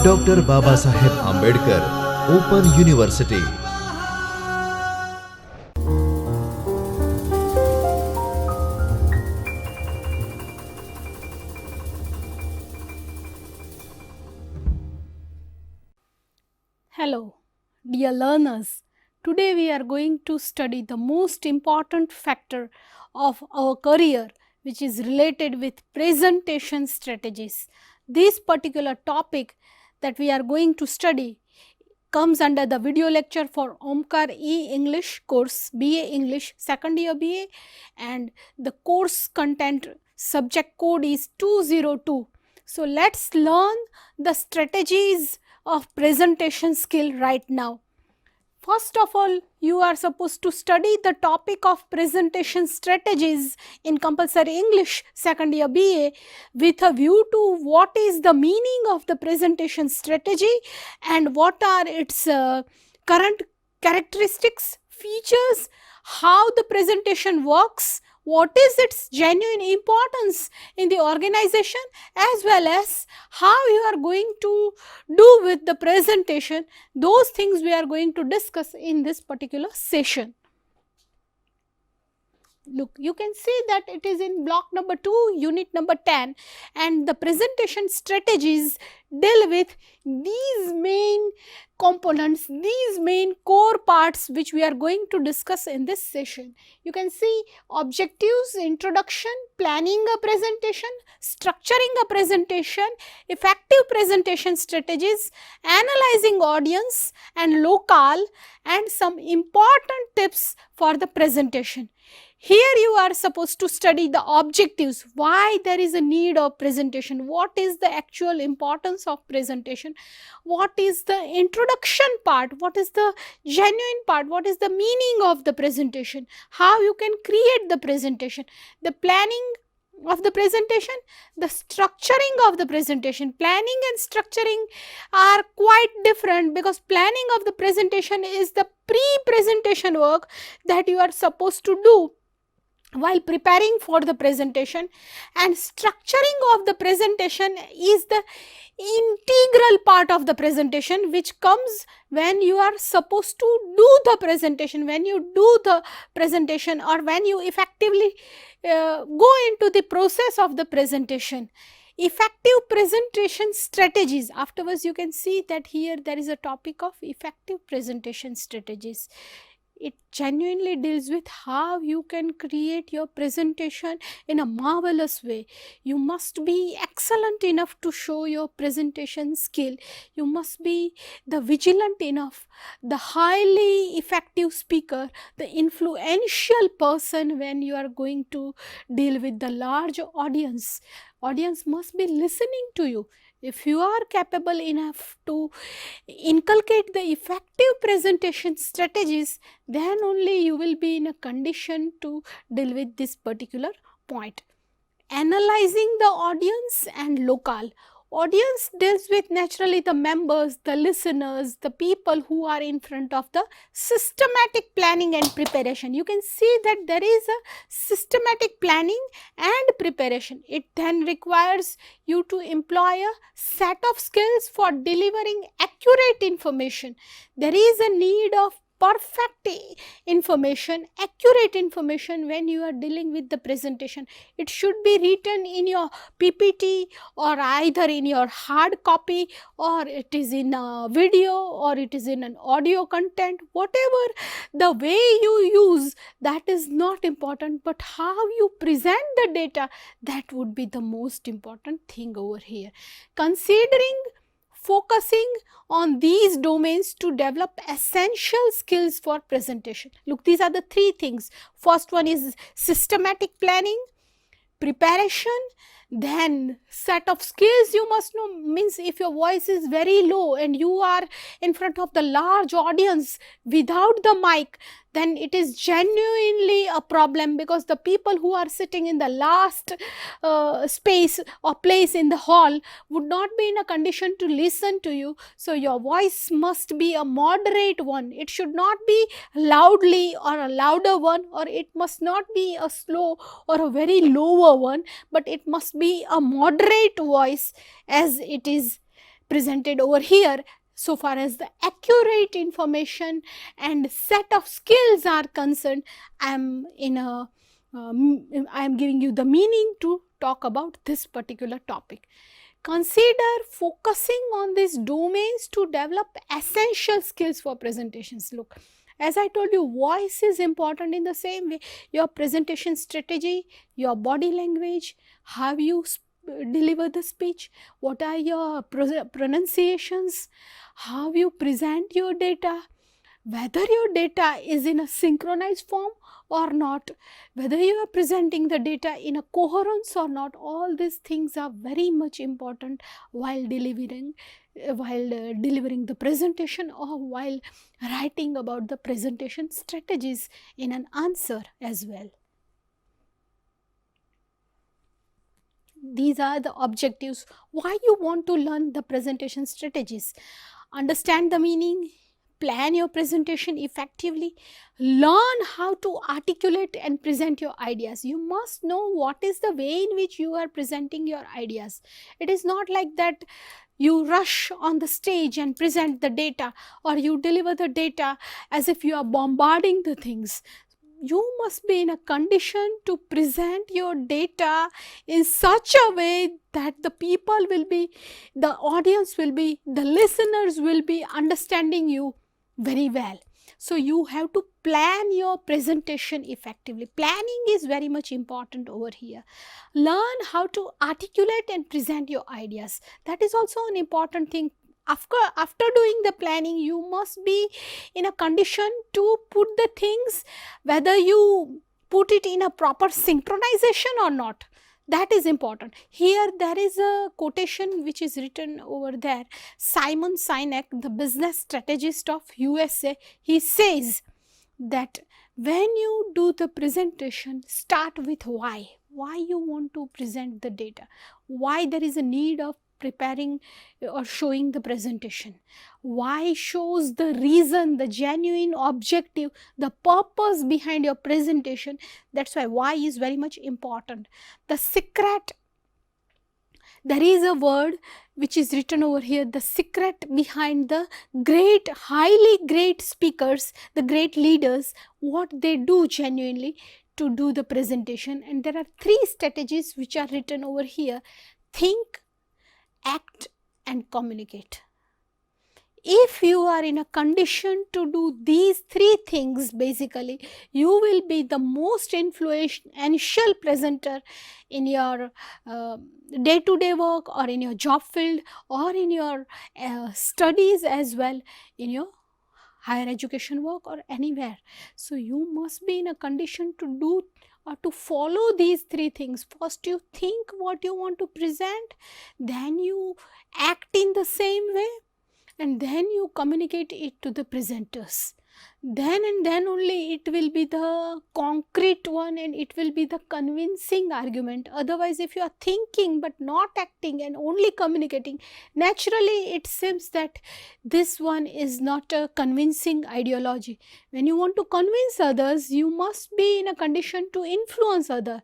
Dr. Babasaheb Ambedkar, Open University. Hello, dear learners. Today we are going to study the most important factor of our career, which is related with presentation strategies. This particular topic that we are going to study comes under the video lecture for Omkar E-English course, B.A. English, second year B.A. and the course content subject code is 202. So let's learn the strategies of presentation skill right now. First of all, you are supposed to study the topic of presentation strategies in compulsory English second year BA with a view to what is the meaning of the presentation strategy and what are its current characteristics, features, how the presentation works, what is its genuine importance in the organization, as well as how you are going to do with the presentation. Those things we are going to discuss in this particular session. Look, you can see that it is in block number 2, unit number 10, and the presentation strategies deal with these main components, these main core parts which we are going to discuss in this session. You can see objectives, introduction, planning a presentation, structuring a presentation, effective presentation strategies, analyzing audience and locale, and some important tips for the presentation. Here you are supposed to study the objectives, why there is a need of presentation, what is the actual importance of presentation, what is the introduction part, what is the genuine part, what is the meaning of the presentation, how you can create the presentation, the planning of the presentation, the structuring of the presentation. Planning and structuring are quite different because planning of the presentation is the pre-presentation work that you are supposed to do while preparing for the presentation, and structuring of the presentation is the integral part of the presentation which comes when you are supposed to do the presentation, when you do the presentation or when you effectively go into the process of the presentation. Effective presentation strategies. Afterwards you can see that here there is a topic of effective presentation strategies. It genuinely deals with how you can create your presentation in a marvelous way. You must be excellent enough to show your presentation skill. You must be the vigilant enough, the highly effective speaker, the influential person when you are going to deal with the large audience. Audience must be listening to you. If you are capable enough to inculcate the effective presentation strategies, then only you will be in a condition to deal with this particular point. Analyzing the audience and locale. Audience deals with naturally the members, the listeners, the people who are in front of the systematic planning and preparation. You can see that there is a systematic planning and preparation. It then requires you to employ a set of skills for delivering accurate information. There is a need of perfect information, accurate information when you are dealing with the presentation. It should be written in your PPT or either in your hard copy, or it is in a video, or it is in an audio content. Whatever the way you use, that is not important, but how you present the data, that would be the most important thing over here. Considering focusing on these domains to develop essential skills for presentation. Look, these are the three things. First one is systematic planning, preparation, then set of skills you must know. Means if your voice is very low and you are in front of the large audience without the mic, then it is genuinely a problem, because the people who are sitting in the last space or place in the hall would not be in a condition to listen to you. So your voice must be a moderate one. It should not be loudly or a louder one, or it must not be a slow or a very lower one, but it must be be a moderate voice as it is presented over here. So far as the accurate information and set of skills are concerned, I am giving you the meaning to talk about this particular topic. Consider focusing on these domains to develop essential skills for presentations. Look, as I told you, voice is important in the same way. Your presentation strategy, your body language, how you deliver the speech, what are your pronunciations, how you present your data, whether your data is in a synchronized form or not, whether you are presenting the data in a coherence or not, all these things are very much important while delivering the presentation, or while writing about the presentation strategies in an answer as well. These are the objectives why you want to learn the presentation strategies. Understand the meaning, plan your presentation effectively, learn how to articulate and present your ideas. You must know what is the way in which you are presenting your ideas. It is not like that you rush on the stage and present the data, or you deliver the data as if you are bombarding the things. You must be in a condition to present your data in such a way that the people will be, the audience will be, the listeners will be understanding you very well. So you have to plan your presentation effectively. Planning is very much important over here. Learn how to articulate and present your ideas. That is also an important thing. After doing the planning, you must be in a condition to put the things, whether you put it in a proper synchronization or not. That is important. Here there is a quotation which is written over there. Simon Sinek, the business strategist of USA, he says that when you do the presentation, start with why. Why you want to present the data, why there is a need of preparing or showing the presentation, why shows the reason, the genuine objective, the purpose behind your presentation. That's why is very much important. The secret, there is a word which is written over here, the secret behind the great, highly great speakers, the great leaders, what they do genuinely to do the presentation. And there are 3 strategies which are written over here: think, act and communicate. If you are in a condition to do these 3 things, basically you will be the most influential presenter in your day-to-day work, or in your job field, or in your studies as well, in your higher education work or anywhere. So you must be in a condition to do or to follow these 3 things. First you think what you want to present, then you act in the same way, and then you communicate it to the presenters. Then and then only it will be the concrete one, and it will be the convincing argument. Otherwise, if you are thinking but not acting and only communicating, naturally it seems that this one is not a convincing ideology. When you want to convince others, you must be in a condition to influence others.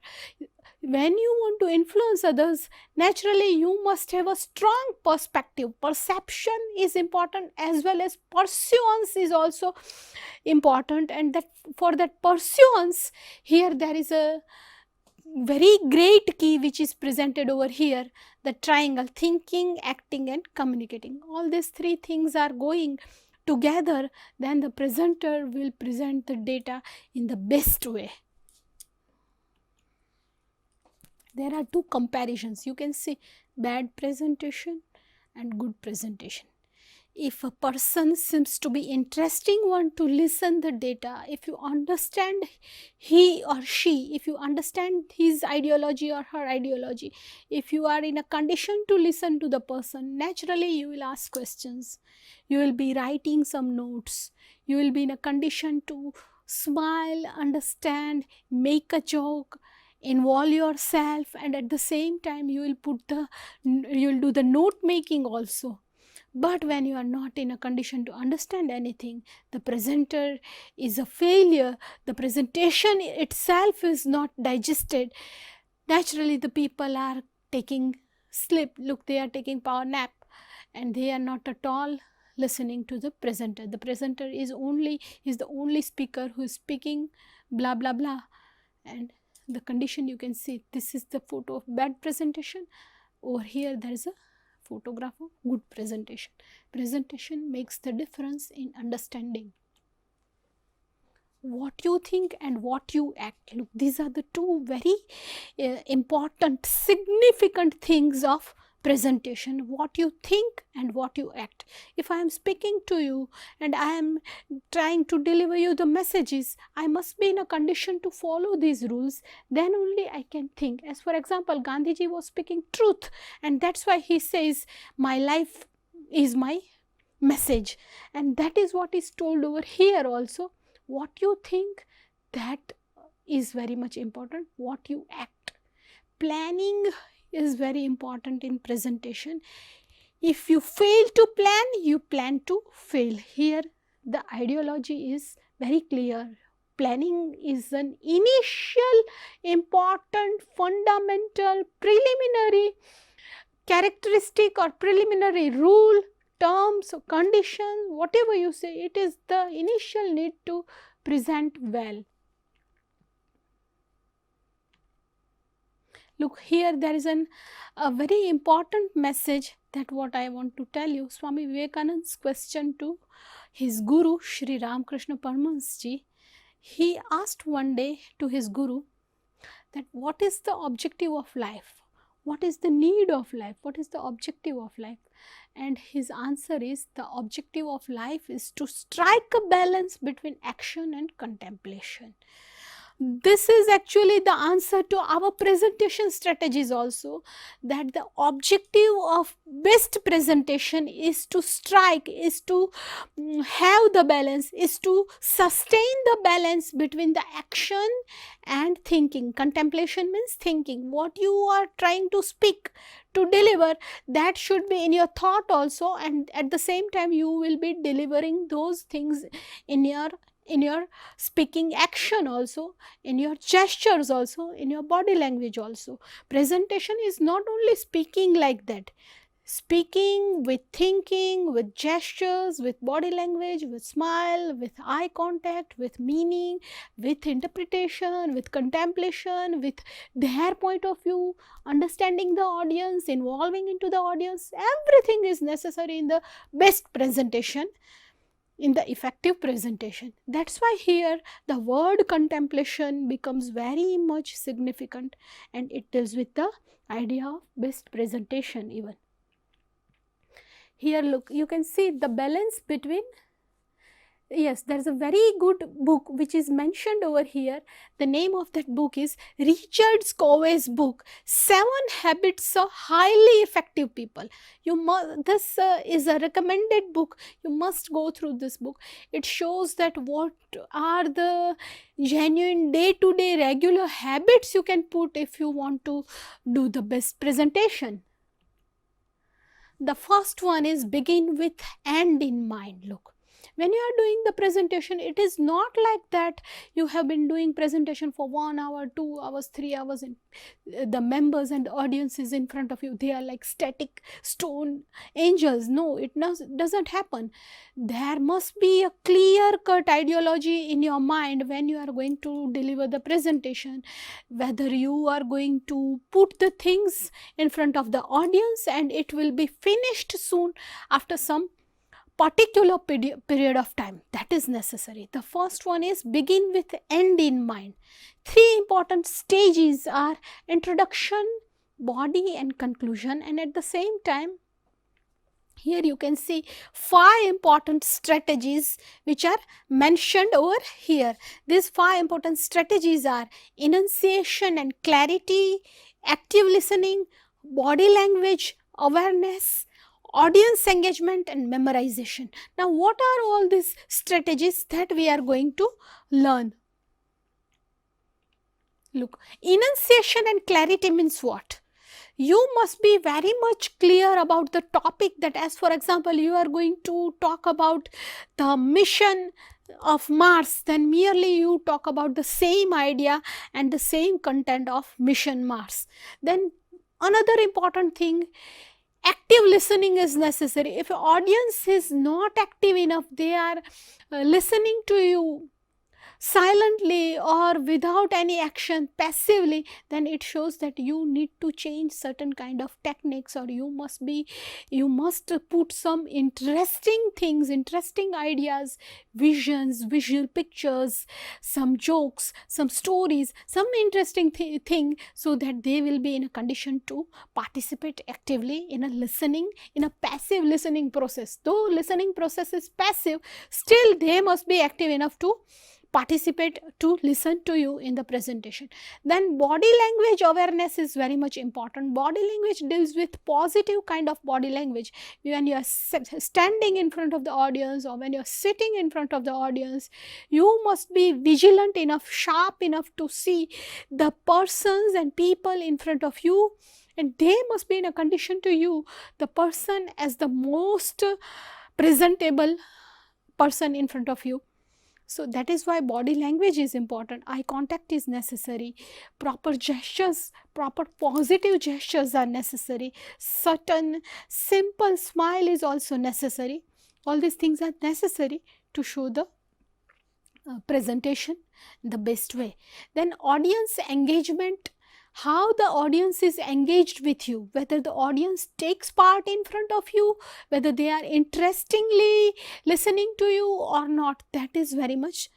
When you want to influence others, naturally you must have a strong perspective. Perception is important, as well as pursuance is also important. And that for that pursuance, here there is a very great key which is presented over here, the triangle: thinking, acting and communicating. All these 3 things are going together, then the presenter will present the data in the best way. There are 2 comparisons. You can see bad presentation and good presentation. If a person seems to be interesting one to listen the data, if you understand he or she, if you understand his ideology or her ideology, if you are in a condition to listen to the person, naturally you will ask questions, you will be writing some notes, you will be in a condition to smile, understand, make a joke, involve yourself, and at the same time you will do the note making also. But when you are not in a condition to understand anything, the presenter is a failure, the presentation itself is not digested, naturally the people are taking sleep. Look, they are taking power nap and they are not at all listening to the presenter. The presenter is the only speaker who is speaking blah blah blah. And the condition, you can see, this is the photo of bad presentation. Over here there is a photograph of good presentation. Presentation makes the difference in understanding what you think and what you act. Look, these are the two very important, significant things of presentation: what you think and what you act. If I am speaking to you and I am trying to deliver you the messages, I must be in a condition to follow these rules, then only I can think. As for example, Gandhiji was speaking truth, and that's why he says, my life is my message. And that is what is told over here also. What you think, that is very much important. What you act. Planning is very important in presentation. If you fail to plan, you plan to fail. Here the ideology is very clear. Planning is an initial, important, fundamental, preliminary characteristic or preliminary rule, terms, conditions, whatever you say, it is the initial need to present well. Look, here there is a very important message that what I want to tell you. Swami Vivekananda's question to his guru, Shri Ramakrishna Paramahansa, he asked one day to his guru that what is the objective of life? What is the need of life? What is the objective of life? And his answer is, the objective of life is to strike a balance between action and contemplation. This is actually the answer to our presentation strategies also, that the objective of best presentation is to strike, is to have the balance, is to sustain the balance between the action and thinking. Contemplation means thinking. What you are trying to speak, to deliver, that should be in your thought also, and at the same time you will be delivering those things in your speaking action also, in your gestures also, in your body language also. Presentation is not only speaking like that. Speaking with thinking, with gestures, with body language, with smile, with eye contact, with meaning, with interpretation, with contemplation, with their point of view, understanding the audience, involving into the audience. Everything is necessary in the best presentation, in the effective presentation. That's why here the word contemplation becomes very much significant, and it deals with the idea of best presentation even. Here look, you can see the balance between, yes, there is a very good book which is mentioned over here. The name of that book is Richard Covey's book, 7 Habits of Highly Effective People. This is a recommended book. You must go through this book. It shows that what are the genuine day-to-day regular habits you can put if you want to do the best presentation. The first one is begin with end in mind. Look, when you are doing the presentation, it is not like that you have been doing presentation for 1 hour, 2 hours, 3 hours, and the members and the audience is in front of you. They are like static stone angels. No, it doesn't happen. There must be a clear-cut ideology in your mind when you are going to deliver the presentation, whether you are going to put the things in front of the audience and it will be finished soon after some particular period of time. That is necessary. The first one is begin with end in mind. 3 important stages are introduction, body and conclusion, and at the same time here you can see 5 important strategies which are mentioned over here. These 5 important strategies are enunciation and clarity, active listening, body language, awareness, audience engagement and memorization. Now what are all these strategies that we are going to learn? Look, enunciation and clarity means what? You must be very much clear about the topic, that as for example you are going to talk about the mission of Mars, then merely you talk about the same idea and the same content of mission Mars. Then another important thing, active listening is necessary. If your audience is not active enough, they are listening to you silently or without any action, passively, then it shows that you need to change certain kind of techniques, or you must put some interesting things, interesting ideas, visions, visual pictures, some jokes, some stories, some interesting thing, so that they will be in a condition to participate actively in a listening, in a passive listening process. Though listening process is passive, still they must be active enough to participate, to listen to you in the presentation. Then body language awareness is very much important. Body language deals with positive kind of body language. When you are standing in front of the audience, or when you are sitting in front of the audience, you must be vigilant enough, sharp enough to see the persons and people in front of you, and they must be in a condition to you, the person, as the most presentable person in front of you. So that is why body language is important. Eye contact is necessary. Proper gestures, proper positive gestures are necessary. Certain simple smile is also necessary. All these things are necessary to show the presentation the best way. Then audience engagement, how the audience is engaged with you, whether the audience takes part in front of you, whether they are interestingly listening to you or not, that is very much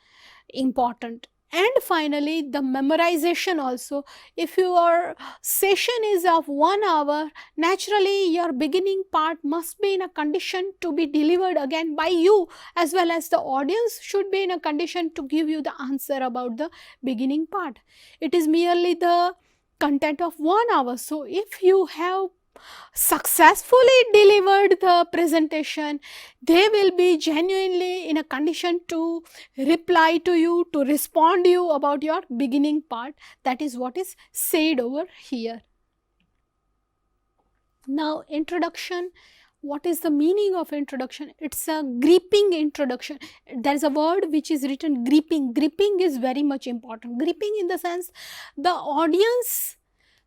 important. And finally, the memorization also. If your session is of 1 hour, naturally your beginning part must be in a condition to be delivered again by you, as well as the audience should be in a condition to give you the answer about the beginning part. It is merely the content of 1 hour. So if you have successfully delivered the presentation, they will be genuinely in a condition to reply to you, to respond to you about your beginning part. That is what is said over here. Now, introduction. What is the meaning of introduction? It's a gripping introduction. There is a word which is written gripping. Gripping is very much important. Gripping in the sense the audience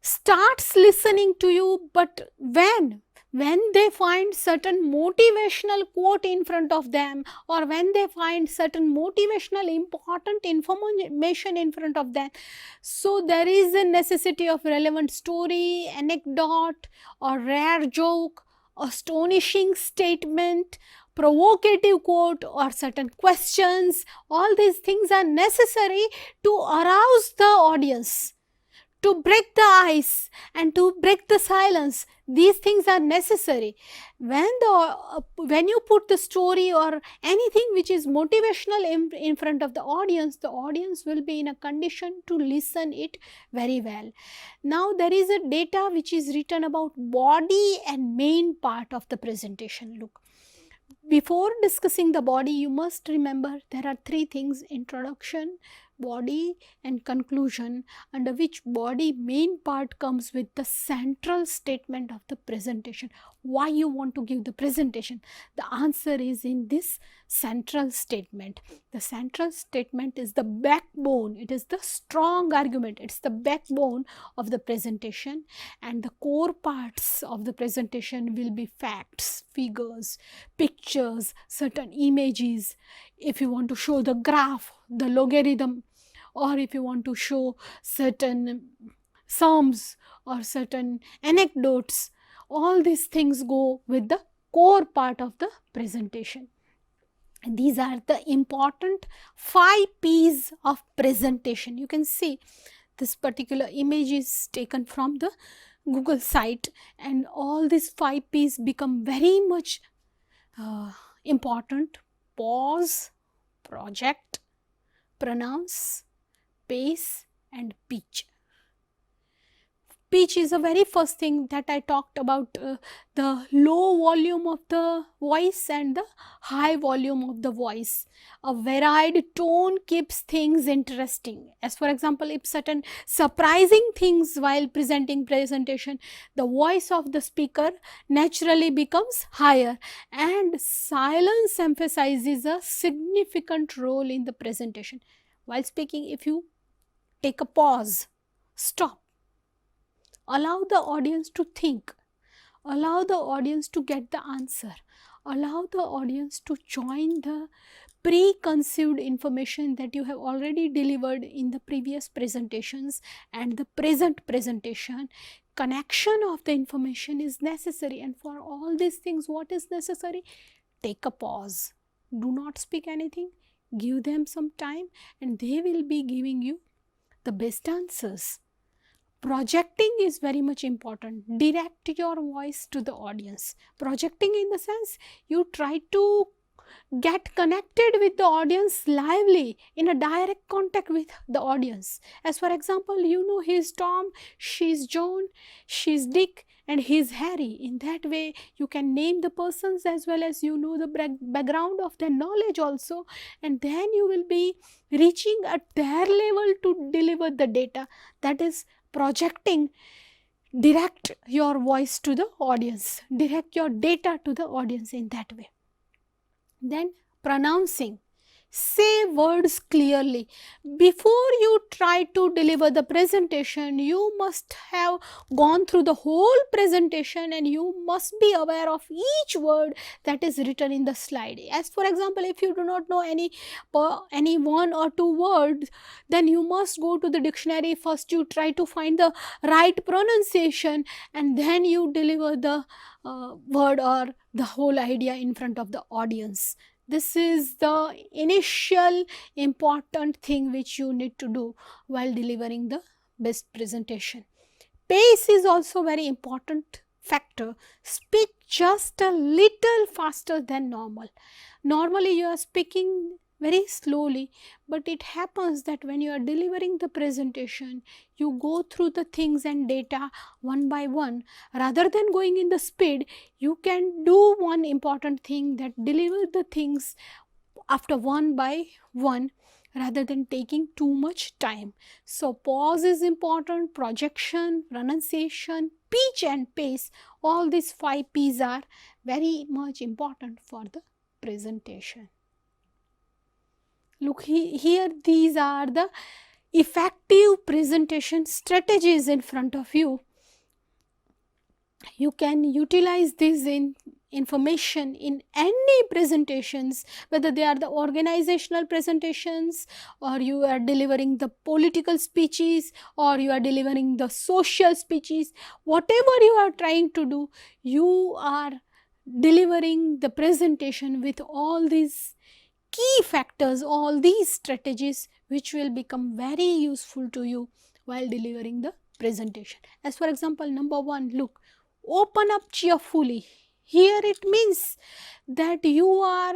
starts listening to you, but when they find certain motivational quote in front of them, or when they find certain motivational important information in front of them, so there is a necessity of relevant story, anecdote, or rare joke, astonishing statement, provocative quote, or certain questions. All these things are necessary to arouse the audience, to break the ice and to break the silence. These things are necessary. When you put the story or anything which is motivational in front of the audience will be in a condition to listen it very well. Now there is a data which is written about body and main part of the presentation. Look, before discussing the body, you must remember there are 3 things: introduction, body, and conclusion, under which body main part comes with the central statement of the presentation. Why you want to give the presentation? The answer is in this central statement. The central statement is the backbone. It is the strong argument. It's the backbone of the presentation, and the core parts of the presentation will be facts, figures, pictures, certain images. If you want to show the graph, the logarithm, or if you want to show certain sums or certain anecdotes, all these things go with the core part of the presentation. And these are the important 5 P's of presentation. You can see this particular image is taken from the Google site, and all these 5 P's become very much important. Pause, project, pronounce, pace, and pitch. Pitch is the very first thing that I talked about, the low volume of the voice and the high volume of the voice. A varied tone keeps things interesting. As for example, if certain surprising things while presentation, the voice of the speaker naturally becomes higher, and silence emphasizes a significant role in the presentation. While speaking, if you take a pause, stop, Allow the audience to think. Allow the audience to get the answer. Allow the audience to join the preconceived information that you have already delivered in the previous presentations and the present presentation. Connection of the information is necessary, and for all these things, what is necessary? Take a pause. Do not speak anything. Give them some time, and they will be giving you the best answers. Projecting is very much important. Direct your voice to the audience. Projecting in the sense you try to get connected with the audience lively, in a direct contact with the audience. As for example, you know, he's Tom, she's John, she's Dick, and he's Harry. In that way you can name the persons as well as you know the background of their knowledge also, and then you will be reaching at their level to deliver the data. That is projecting. Direct your voice to the audience, direct your data to the audience in that way. Then pronouncing. Say words clearly. Before you try to deliver the presentation, you must have gone through the whole presentation and you must be aware of each word that is written in the slide. As for example, if you do not know any one or two words, then you must go to the dictionary. First you try to find the right pronunciation, and then you deliver the word or the whole idea in front of the audience. This is the initial important thing which you need to do while delivering the best presentation. Pace is also very important factor. Speak just a little faster than normal. Normally you are speaking very slowly, but it happens that when you are delivering the presentation, you go through the things and data one by one. Rather than going in the speed, you can do one important thing, that deliver the things after one by one rather than taking too much time. So pause is important, projection, pronunciation, pitch and pace, all these 5 P's are very much important for the presentation. Look here, these are the effective presentation strategies in front of you. You can utilize this information in any presentations, whether they are the organizational presentations, or you are delivering the political speeches, or you are delivering the social speeches. Whatever you are trying to do, you are delivering the presentation with all these key factors, all these strategies which will become very useful to you while delivering the presentation. As for example, number 1, look, open up cheerfully. Here it means that you are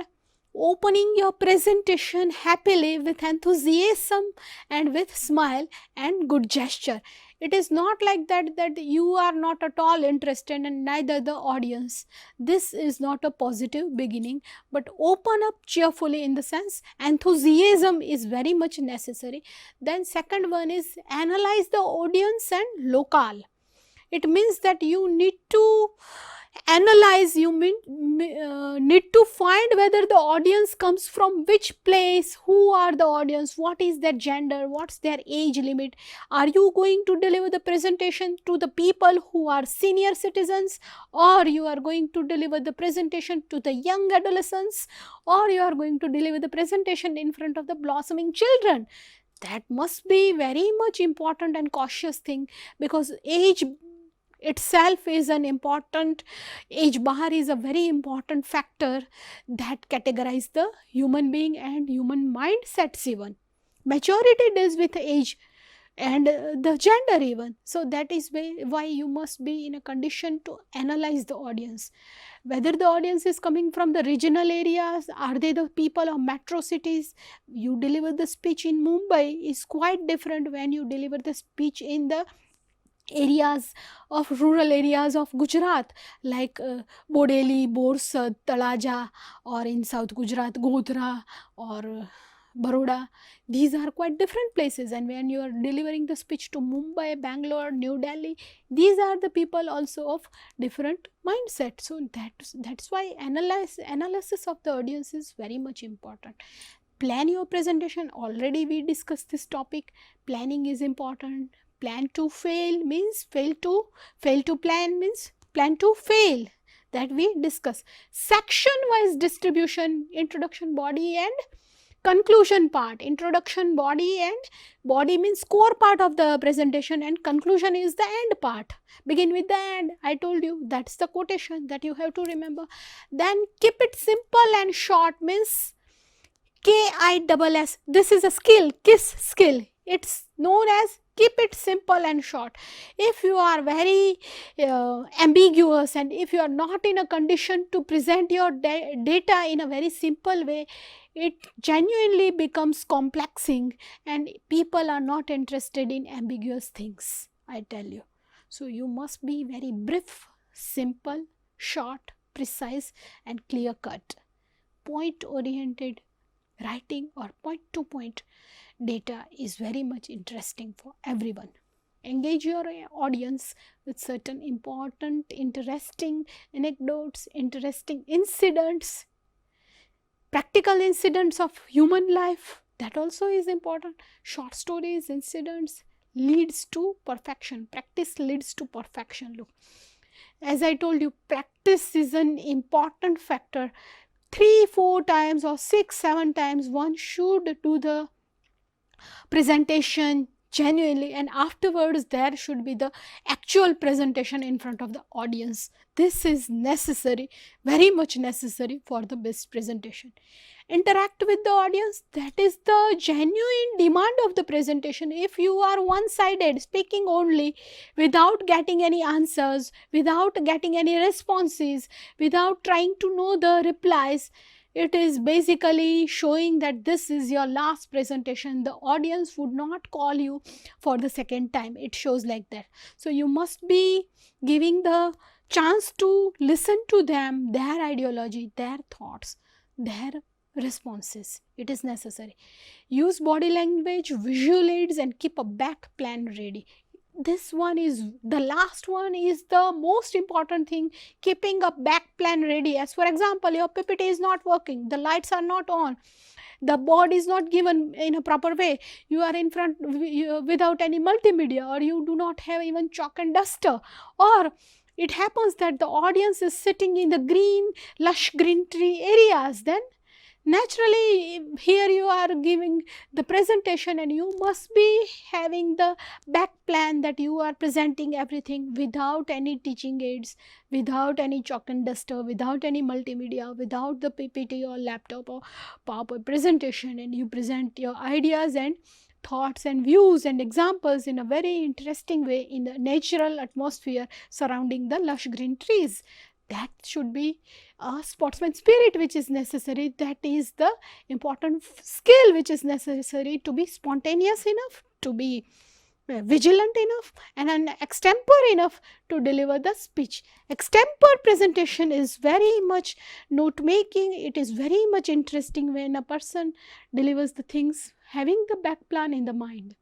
opening your presentation happily, with enthusiasm and with smile and good gesture. It is not like that you are not at all interested, and neither the audience. This is not a positive beginning, but open up cheerfully in the sense enthusiasm is very much necessary. Then second one is analyze the audience and locale. It means that you need to analyze, you need to find whether the audience comes from which place, who are the audience, what is their gender, what's their age limit. Are you going to deliver the presentation to the people who are senior citizens, or you are going to deliver the presentation to the young adolescents, or you are going to deliver the presentation in front of the blossoming children? That must be very much important and cautious thing, because age itself is an important, age bar is a very important factor that categorize the human being and human mindsets even. Maturity deals with age and the gender even. So that is why you must be in a condition to analyze the audience. Whether the audience is coming from the regional areas, are they the people of metro cities? You deliver the speech in Mumbai is quite different when you deliver the speech in the areas of rural areas of Gujarat, like Bodeli, Borsad, Talaja, or in South Gujarat, Godhra or Baroda. These are quite different places, and when you are delivering the speech to Mumbai, Bangalore, New Delhi, these are the people also of different mindset. So that's why analysis of the audience is very much important. Plan your presentation. Already we discussed this topic. Planning is important. Plan to fail means fail to plan means plan to fail, that we discuss. Section wise distribution, introduction, body and conclusion part. Introduction, body, and body means core part of the presentation, and conclusion is the end part. Begin with the end. I told you that's the quotation that you have to remember. Then keep it simple and short means KISS. This is a skill, KISS skill. It's known as keep it simple and short. If you are very ambiguous, and if you are not in a condition to present your data in a very simple way, it genuinely becomes complexing and people are not interested in ambiguous things, I tell you. So you must be very brief, simple, short, precise and clear cut. Point oriented writing or point to point data is very much interesting for everyone. Engage your audience with certain important, interesting anecdotes, interesting incidents, practical incidents of human life. That also is important. Short stories, incidents leads to perfection. Practice leads to perfection. Look, as I told you, practice is an important factor. 3-4 times or 6-7 times one should do the presentation genuinely, and afterwards there should be the actual presentation in front of the audience. This is necessary, very much necessary for the best presentation. Interact with the audience, that is the genuine demand of the presentation. If you are one-sided, speaking only without getting any answers, without getting any responses, without trying to know the replies, it is basically showing that this is your last presentation. The audience would not call you for the second time. It shows like that. So you must be giving the chance to listen to them, their ideology, their thoughts, their responses. It is necessary. Use body language, visual aids and keep a back plan ready. This one is, the last one is the most important thing, keeping a back plan ready. As for example, your PPT is not working, the lights are not on, the board is not given in a proper way, you are in front without any multimedia, or you do not have even chalk and duster, or it happens that the audience is sitting in the green, lush green tree areas, then naturally here you are giving the presentation and you must be having the back plan that you are presenting everything without any teaching aids, without any chalk and duster, without any multimedia, without the PPT or laptop or PowerPoint presentation, and you present your ideas and thoughts and views and examples in a very interesting way in the natural atmosphere surrounding the lush green trees. That should be a sportsman spirit which is necessary. That is the important skill which is necessary to be spontaneous enough, to be vigilant enough and an extempore enough to deliver the speech. Extempore presentation is very much note making. It is very much interesting when a person delivers the things having the back plan in the mind.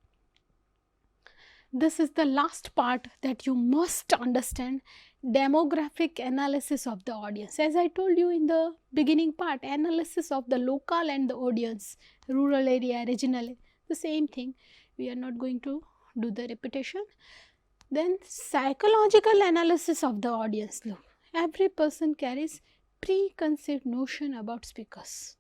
This is the last part that you must understand, demographic analysis of the audience. As I told you in the beginning part, analysis of the local and the audience, rural area, regional, the same thing. We are not going to do the repetition. Then psychological analysis of the audience. Look, every person carries preconceived notion about speakers.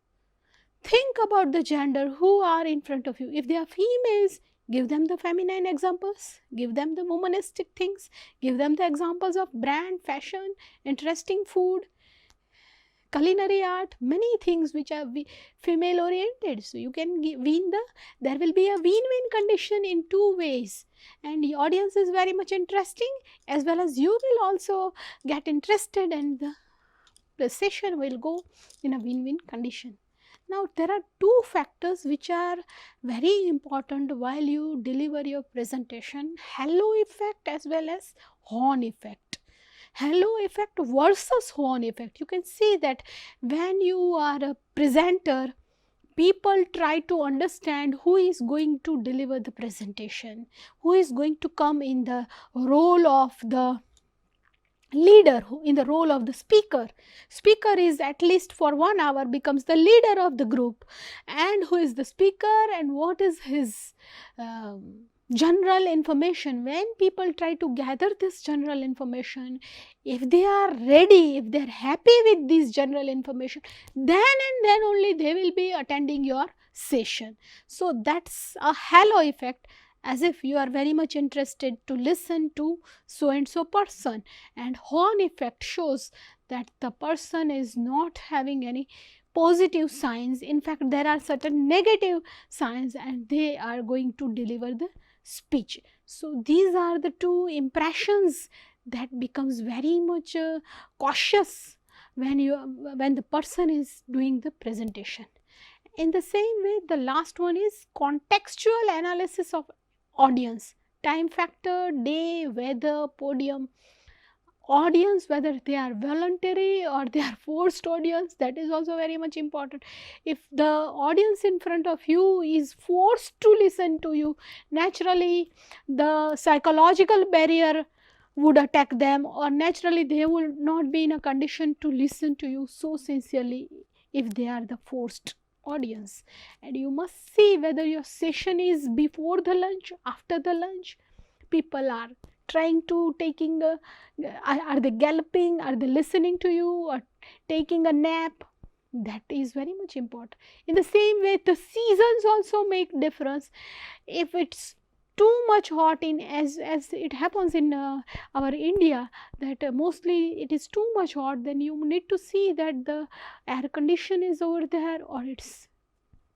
Think about the gender who are in front of you. If they are females, give them the feminine examples, give them the womanistic things, give them the examples of brand, fashion, interesting food, culinary art, many things which are female oriented. So you can there will be a win-win condition in two ways, and the audience is very much interesting, as well as you will also get interested, and the session will go in a win-win condition. Now, there are two factors which are very important while you deliver your presentation: halo effect as well as horn effect. Halo effect versus horn effect. You can see that when you are a presenter, people try to understand who is going to deliver the presentation, who is going to come in the role of the leader, in the role of the speaker. Speaker is at least for 1 hour becomes the leader of the group, and who is the speaker and what is his general information, when people try to gather this general information, if they are ready, if they are happy with this general information, then and then only they will be attending your session. So that's a halo effect, as if you are very much interested to listen to so and so person, and horn effect shows that the person is not having any positive signs. In fact, there are certain negative signs, and they are going to deliver the speech. So these are the two impressions that becomes very much cautious when the person is doing the presentation. In the same way, the last one is contextual analysis of audience, time factor, day, weather, podium, audience, whether they are voluntary or they are forced audience. That is also very much important. If the audience in front of you is forced to listen to you, naturally the psychological barrier would attack them, or naturally they will not be in a condition to listen to you so sincerely if they are the forced audience. And you must see whether your session is before the lunch, after the lunch. People are trying to taking a, are they galloping, are they listening to you, or taking a nap? That is very much important. In the same way, the seasons also make difference. If it's too much hot in, as it happens in our India, that mostly it is too much hot, then you need to see that the air condition is over there, or it's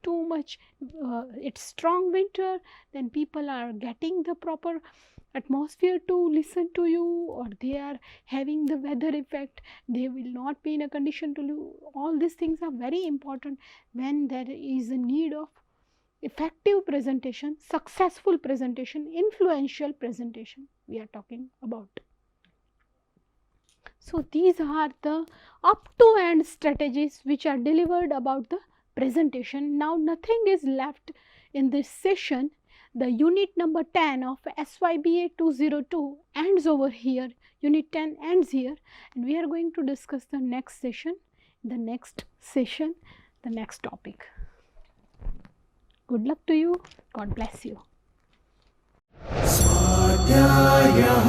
too much, it's strong winter, then people are getting the proper atmosphere to listen to you, or they are having the weather effect, they will not be in a condition to all these things are very important when there is a need of effective presentation, successful presentation, influential presentation we are talking about. So these are the up to end strategies which are delivered about the presentation. Now nothing is left in this session. The unit number 10 of S.Y.B.A 202 ends over here, unit 10 ends here, and we are going to discuss the next session, the next topic. Good luck to you. God bless you. स्वाध्यायः